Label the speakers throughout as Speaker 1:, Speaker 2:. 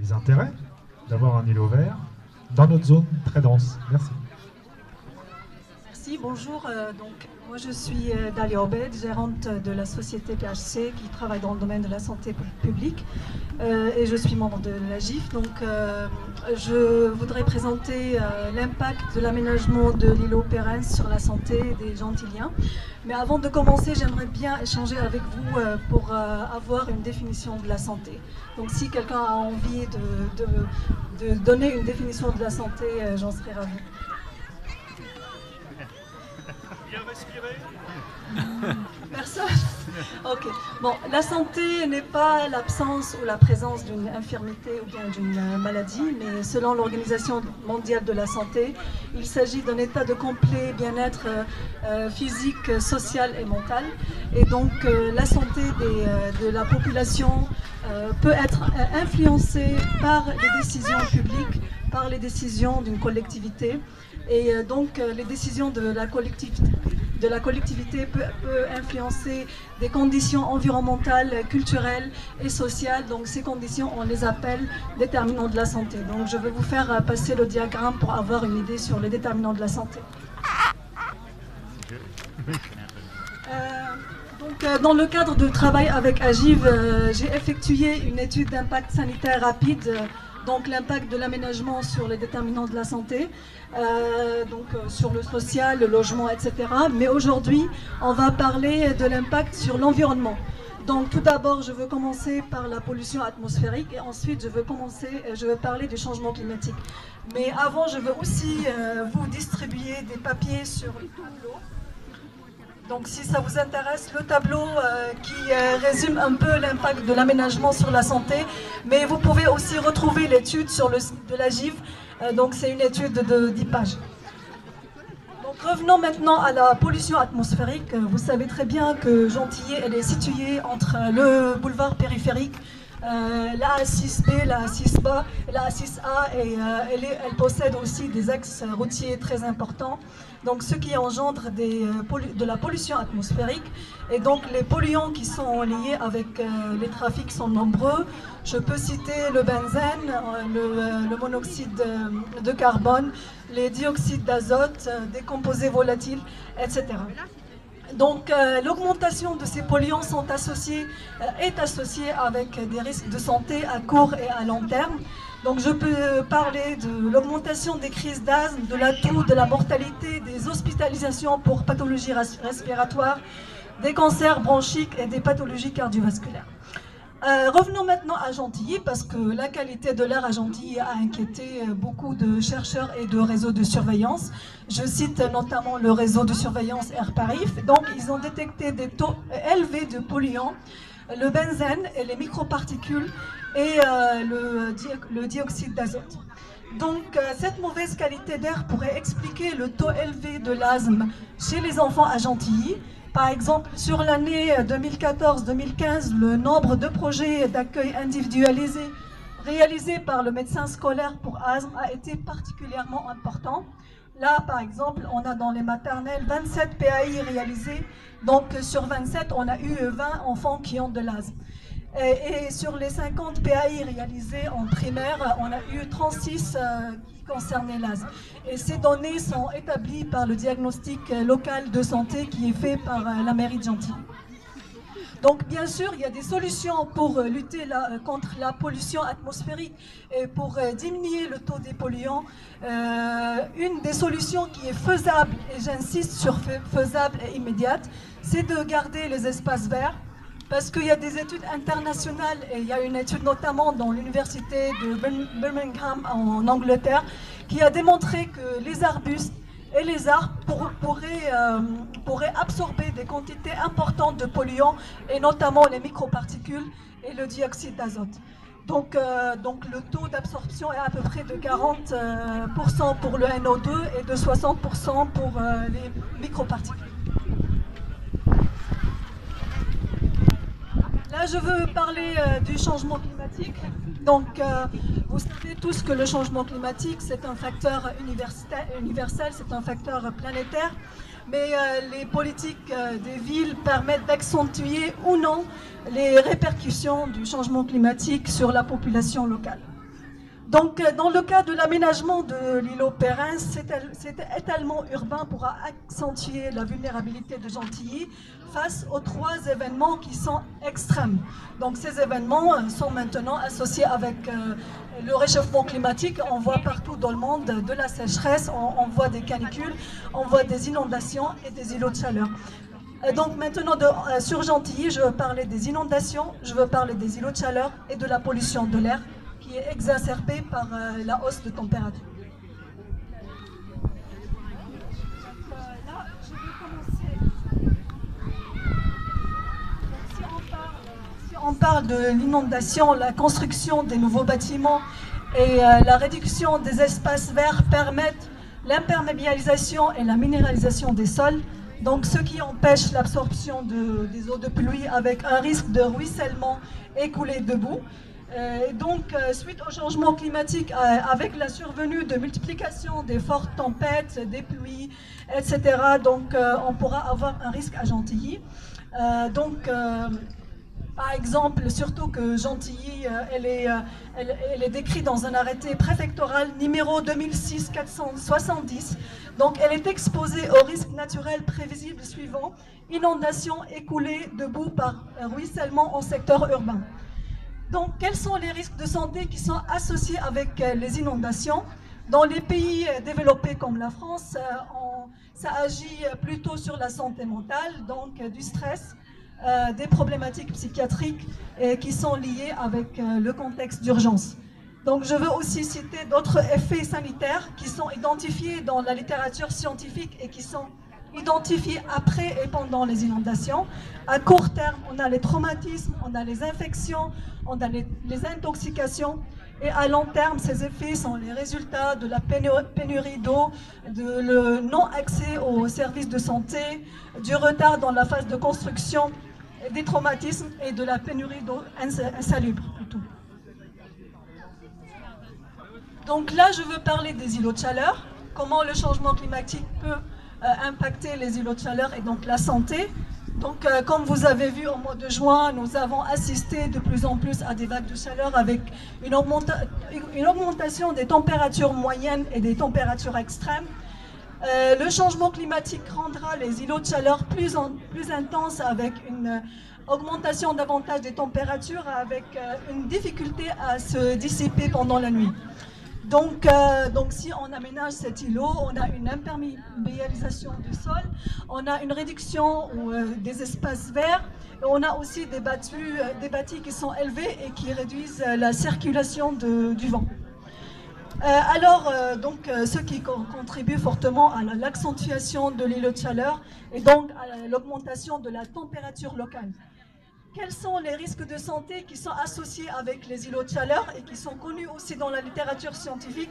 Speaker 1: les intérêts d'avoir un îlot vert dans notre zone très dense. Merci.
Speaker 2: Merci, bonjour. Donc, moi, je suis Dalia Obed, gérante de la société PHC qui travaille dans le domaine de la santé publique et je suis membre de la GIF. Donc, je voudrais présenter l'impact de l'aménagement de l'îlot Pérens sur la santé des Gentiliens. Mais avant de commencer, j'aimerais bien échanger avec vous pour avoir une définition de la santé. Donc, si quelqu'un a envie de donner une définition de la santé, j'en serais ravie.
Speaker 3: Bien respirer.
Speaker 2: Personne. Ok. Bon, la santé n'est pas l'absence ou la présence d'une infirmité ou bien d'une maladie, mais selon l'Organisation mondiale de la santé, il s'agit d'un état de complet bien-être physique, social et mental. Et donc, la santé de la population peut être influencée par les décisions publiques, par les décisions d'une collectivité. Et donc, les décisions de la collectivité peut influencer des conditions environnementales, culturelles et sociales. Donc, ces conditions, on les appelle déterminants de la santé. Donc, je vais vous faire passer le diagramme pour avoir une idée sur les déterminants de la santé. Dans le cadre de travail avec Agiv, j'ai effectué une étude d'impact sanitaire rapide. Donc l'impact de l'aménagement sur les déterminants de la santé, sur le social, le logement, etc. Mais aujourd'hui, on va parler de l'impact sur l'environnement. Donc tout d'abord, je veux commencer par la pollution atmosphérique et ensuite je veux parler du changement climatique. Mais avant, je veux aussi vous distribuer des papiers sur le tableau. Donc si ça vous intéresse, le tableau qui résume un peu l'impact de l'aménagement sur la santé, mais vous pouvez aussi retrouver l'étude sur le site de la GIV, donc c'est une étude de 10 pages. Donc revenons maintenant à la pollution atmosphérique. Vous savez très bien que Gentilly, elle est située entre le boulevard périphérique, la A6B, la A6B, la A6A, et elle possède aussi des axes routiers très importants. Donc, ce qui engendre de la pollution atmosphérique. Et donc, les polluants qui sont liés avec les trafics sont nombreux. Je peux citer le benzène, le monoxyde de carbone, les dioxydes d'azote, des composés volatiles, etc. Donc, l'augmentation de ces polluants est associée avec des risques de santé à court et à long terme. Donc, je peux parler de l'augmentation des crises d'asthme, de la toux, de la mortalité, des hospitalisations pour pathologies respiratoires, des cancers bronchiques et des pathologies cardiovasculaires. Revenons maintenant à Gentilly, parce que la qualité de l'air à Gentilly a inquiété beaucoup de chercheurs et de réseaux de surveillance. Je cite notamment le réseau de surveillance Air Paris. Donc, ils ont détecté des taux élevés de polluants, le benzène et les microparticules et le dioxyde d'azote. Donc, cette mauvaise qualité d'air pourrait expliquer le taux élevé de l'asthme chez les enfants à Gentilly. Par exemple, sur l'année 2014-2015, le nombre de projets d'accueil individualisé réalisés par le médecin scolaire pour asthme a été particulièrement important. Là, par exemple, on a dans les maternelles 27 PAI réalisés. Donc, sur 27, on a eu 20 enfants qui ont de l'asthme. Et sur les 50 PAI réalisés en primaire, on a eu 36 qui concernaient l'asthme. Et ces données sont établies par le diagnostic local de santé qui est fait par la mairie de Gentilly. Donc bien sûr, il y a des solutions pour lutter contre la pollution atmosphérique et pour diminuer le taux des polluants. Une des solutions qui est faisable, et j'insiste sur faisable et immédiate, c'est de garder les espaces verts. Parce qu'il y a des études internationales, et il y a une étude notamment dans l'université de Birmingham en Angleterre, qui a démontré que les arbustes et les arbres pourraient absorber des quantités importantes de polluants, et notamment les microparticules et le dioxyde d'azote. Donc le taux d'absorption est à peu près de 40% pour le NO2 et de 60% pour les microparticules. Là, je veux parler du changement climatique. Donc, vous savez tous que le changement climatique, c'est un facteur universel, c'est un facteur planétaire. Mais les politiques des villes permettent d'accentuer ou non les répercussions du changement climatique sur la population locale. Donc, dans le cas de l'aménagement de l'îlot Perrin, cet étalement urbain pourra accentuer la vulnérabilité de Gentilly face aux trois événements qui sont extrêmes. Donc, ces événements sont maintenant associés avec le réchauffement climatique. On voit partout dans le monde de la sécheresse, on voit des canicules, on voit des inondations et des îlots de chaleur. Donc maintenant, sur Gentilly, je veux parler des inondations, je veux parler des îlots de chaleur et de la pollution de l'air qui est exacerbée par la hausse de température. Là, je vais commencer. Si on parle de l'inondation, la construction des nouveaux bâtiments et la réduction des espaces verts permettent l'imperméabilisation et la minéralisation des sols. Donc, ce qui empêche l'absorption des eaux de pluie avec un risque de ruissellement et coulée de boue. Donc, suite au changement climatique, avec la survenue de multiplication des fortes tempêtes, des pluies, etc., donc on pourra avoir un risque à Gentilly. Par exemple, surtout que Gentilly, elle est décrite dans un arrêté préfectoral numéro 2006-470. Donc, elle est exposée aux risques naturels prévisibles suivants: inondations et coulées de boue par ruissellement en secteur urbain. Donc, quels sont les risques de santé qui sont associés avec les inondations? Dans les pays développés comme la France, ça agit plutôt sur la santé mentale, donc du stress, des problématiques psychiatriques qui sont liées avec le contexte d'urgence. Donc je veux aussi citer d'autres effets sanitaires qui sont identifiés dans la littérature scientifique et qui sont identifiés après et pendant les inondations. À court terme, on a les traumatismes, on a les infections, on a les intoxications. Et à long terme, ces effets sont les résultats de la pénurie d'eau, de le non-accès aux services de santé, du retard dans la phase de construction, des traumatismes et de la pénurie d'eau insalubre plutôt. Donc là, je veux parler des îlots de chaleur, comment le changement climatique peut impacter les îlots de chaleur et donc la santé. Donc, comme vous avez vu au mois de juin, nous avons assisté de plus en plus à des vagues de chaleur avec une augmentation des températures moyennes et des températures extrêmes. Le changement climatique rendra les îlots de chaleur plus intenses avec une augmentation davantage des températures, avec une difficulté à se dissiper pendant la nuit. Donc, si on aménage cet îlot, on a une imperméabilisation du sol, on a une réduction des espaces verts, et on a aussi des bâtis qui sont élevés et qui réduisent la circulation du vent. Ce qui contribue fortement à l'accentuation de l'îlot de chaleur et donc à l'augmentation de la température locale. Quels sont les risques de santé qui sont associés avec les îlots de chaleur et qui sont connus aussi dans la littérature scientifique?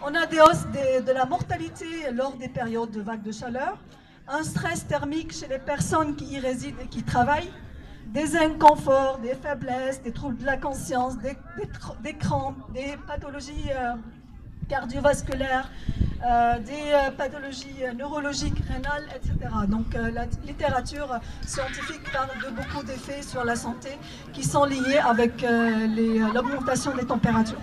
Speaker 2: On a des hausses de la mortalité lors des périodes de vagues de chaleur, un stress thermique chez les personnes qui y résident et qui travaillent, des inconforts, des faiblesses, des troubles de la conscience, des crampes, des pathologies cardiovasculaires, des pathologies neurologiques, rénales, etc. Donc la littérature scientifique parle de beaucoup d'effets sur la santé qui sont liés avec l'augmentation des températures.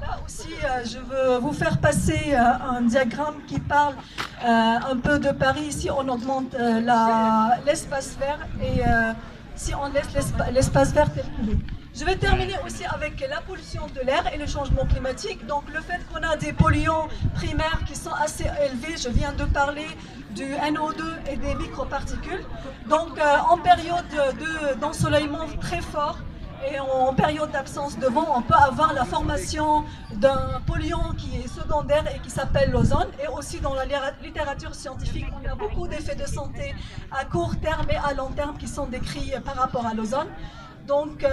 Speaker 2: Là aussi, je veux vous faire passer un diagramme qui parle un peu de Paris. Ici, on augmente l'espace vert et si on laisse l'espace vert tel qu'il est. Je vais terminer aussi avec la pollution de l'air et le changement climatique. Donc le fait qu'on a des polluants primaires qui sont assez élevés, je viens de parler du NO2 et des microparticules. Donc en période d'ensoleillement très fort et en période d'absence de vent, on peut avoir la formation d'un polluant qui est secondaire et qui s'appelle l'ozone. Et aussi dans la littérature scientifique, on a beaucoup d'effets de santé à court terme et à long terme qui sont décrits par rapport à l'ozone. Donc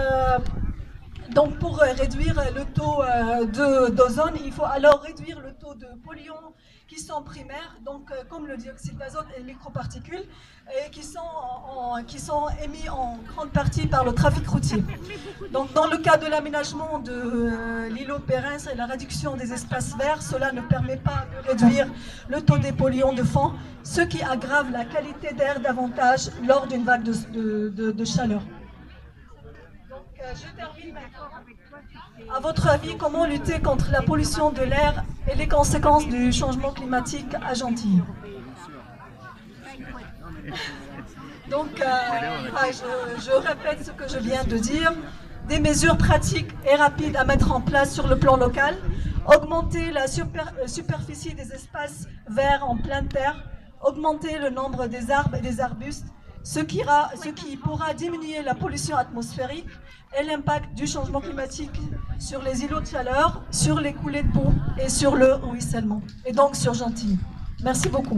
Speaker 2: pour réduire le taux d'ozone, il faut alors réduire le taux de polluants qui sont primaires, donc comme le dioxyde d'azote et les microparticules, et qui sont émis en grande partie par le trafic routier. Donc dans le cas de l'aménagement de l'îlot de Pérens et la réduction des espaces verts, cela ne permet pas de réduire le taux des polluants de fond, ce qui aggrave la qualité d'air davantage lors d'une vague de chaleur. Donc je termine maintenant. À votre avis, comment lutter contre la pollution de l'air et les conséquences du changement climatique à Gentilly? Donc, je répète ce que je viens de dire. Des mesures pratiques et rapides à mettre en place sur le plan local. Augmenter la superficie des espaces verts en pleine terre. Augmenter le nombre des arbres et des arbustes. Ce qui pourra diminuer la pollution atmosphérique et l'impact du changement climatique sur les îlots de chaleur, sur les coulées de boue et sur le ruissellement. Et donc sur Gentilly. Merci beaucoup.